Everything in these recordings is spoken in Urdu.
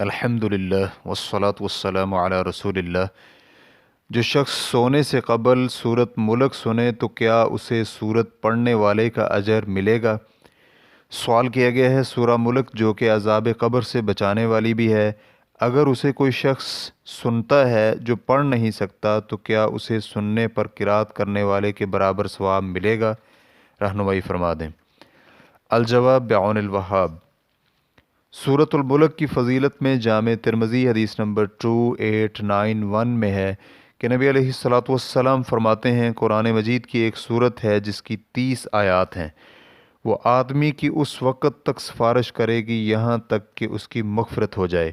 الحمدللہ والصلاة والسلام علی رسول اللہ۔ جو شخص سونے سے قبل سورۃ ملک سنے تو کیا اسے سورت پڑھنے والے کا اجر ملے گا؟ سوال کیا گیا ہے سورہ ملک جو کہ عذاب قبر سے بچانے والی بھی ہے، اگر اسے کوئی شخص سنتا ہے جو پڑھ نہیں سکتا تو کیا اسے سننے پر قرات کرنے والے کے برابر ثواب ملے گا؟ رہنمائی فرما دیں۔ الجواب بعون الوہاب۔ سورۃ الملک کی فضیلت میں جامع ترمذی حدیث نمبر 2891 میں ہے کہ نبی علیہ الصلاۃ والسلام فرماتے ہیں، قرآن مجید کی ایک سورت ہے جس کی 30 آیات ہیں، وہ آدمی کی اس وقت تک سفارش کرے گی یہاں تک کہ اس کی مغفرت ہو جائے،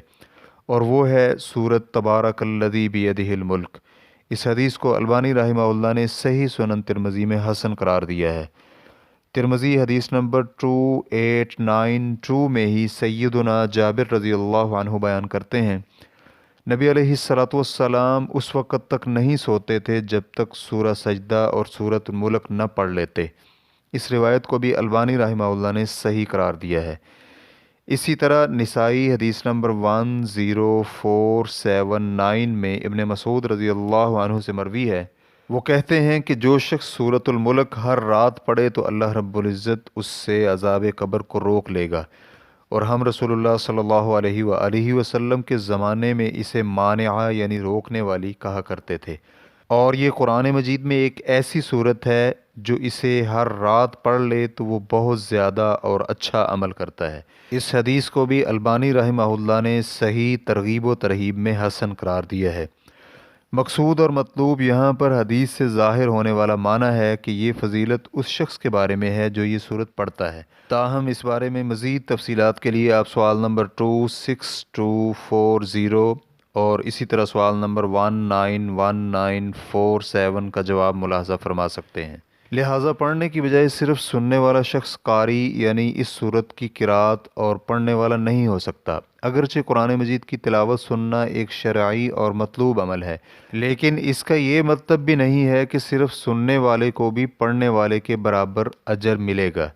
اور وہ ہے سورۃ تبارک الذی بیدہ الملک۔ اس حدیث کو البانی رحمہ اللہ نے صحیح سنن ترمذی میں حسن قرار دیا ہے۔ ترمذی حدیث نمبر 2892 میں ہی سیدنا جابر رضی اللہ عنہ بیان کرتے ہیں، نبی علیہ الصلاۃ والسلام اس وقت تک نہیں سوتے تھے جب تک سورہ سجدہ اور سورۃ الملک نہ پڑھ لیتے۔ اس روایت کو بھی البانی رحمہ اللہ نے صحیح قرار دیا ہے۔ اسی طرح نسائی حدیث نمبر 10479 میں ابن مسعود رضی اللہ عنہ سے مروی ہے، وہ کہتے ہیں کہ جو شخص سورۃ الملک ہر رات پڑھے تو اللہ رب العزت اس سے عذاب قبر کو روک لے گا، اور ہم رسول اللہ صلی اللہ علیہ وآلہ وسلم کے زمانے میں اسے مانعہ یعنی روکنے والی کہا کرتے تھے، اور یہ قرآن مجید میں ایک ایسی صورت ہے جو اسے ہر رات پڑھ لے تو وہ بہت زیادہ اور اچھا عمل کرتا ہے۔ اس حدیث کو بھی البانی رحمہ اللہ نے صحیح ترغیب و ترہیب میں حسن قرار دیا ہے۔ مقصود اور مطلوب یہاں پر حدیث سے ظاہر ہونے والا معنی ہے کہ یہ فضیلت اس شخص کے بارے میں ہے جو یہ صورت پڑھتا ہے۔ تاہم اس بارے میں مزید تفصیلات کے لیے آپ سوال نمبر 26240 اور اسی طرح سوال نمبر 191947 کا جواب ملاحظہ فرما سکتے ہیں۔ لہٰذا پڑھنے کی بجائے صرف سننے والا شخص قاری یعنی اس صورت کی قرات اور پڑھنے والا نہیں ہو سکتا۔ اگرچہ قرآن مجید کی تلاوت سننا ایک شرعی اور مطلوب عمل ہے، لیکن اس کا یہ مطلب بھی نہیں ہے کہ صرف سننے والے کو بھی پڑھنے والے کے برابر اجر ملے گا۔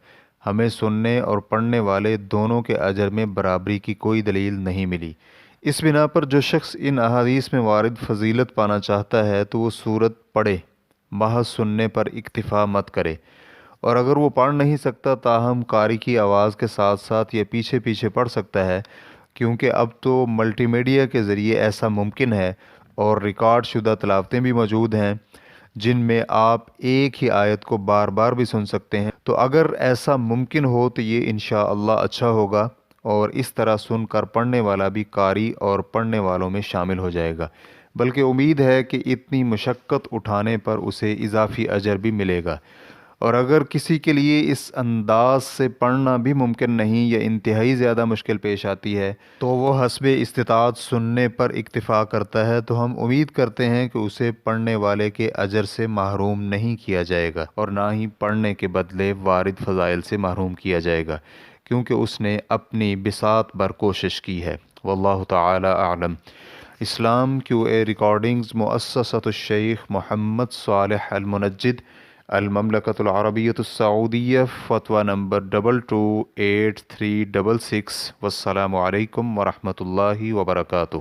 ہمیں سننے اور پڑھنے والے دونوں کے اجر میں برابری کی کوئی دلیل نہیں ملی۔ اس بنا پر جو شخص ان احادیث میں وارد فضیلت پانا چاہتا ہے تو وہ سورت پڑھے، محض سننے پر اکتفا مت کرے، اور اگر وہ پڑھ نہیں سکتا تاہم قاری کی آواز کے ساتھ ساتھ یا پیچھے پیچھے پڑھ سکتا ہے، کیونکہ اب تو ملٹی میڈیا کے ذریعے ایسا ممکن ہے، اور ریکارڈ شدہ تلاوتیں بھی موجود ہیں جن میں آپ ایک ہی آیت کو بار بار بھی سن سکتے ہیں۔ تو اگر ایسا ممکن ہو تو یہ انشاءاللہ اچھا ہوگا، اور اس طرح سن کر پڑھنے والا بھی قاری اور پڑھنے والوں میں شامل ہو جائے گا، بلکہ امید ہے کہ اتنی مشقت اٹھانے پر اسے اضافی اجر بھی ملے گا۔ اور اگر کسی کے لیے اس انداز سے پڑھنا بھی ممکن نہیں یا انتہائی زیادہ مشکل پیش آتی ہے تو وہ حسب استطاعت سننے پر اکتفا کرتا ہے، تو ہم امید کرتے ہیں کہ اسے پڑھنے والے کے اجر سے محروم نہیں کیا جائے گا، اور نہ ہی پڑھنے کے بدلے وارد فضائل سے محروم کیا جائے گا، کیونکہ اس نے اپنی بساط بھر کوشش کی ہے۔ واللہ تعالی اعلم۔ اسلام کیو اے ریکارڈنگز، مؤسسۃ الشیخ محمد صالح المنجد، المملکۃ العربیۃ السعودیہ، فتویٰ نمبر 228366۔ والسلام علیکم ورحمۃ اللہ وبرکاتہ۔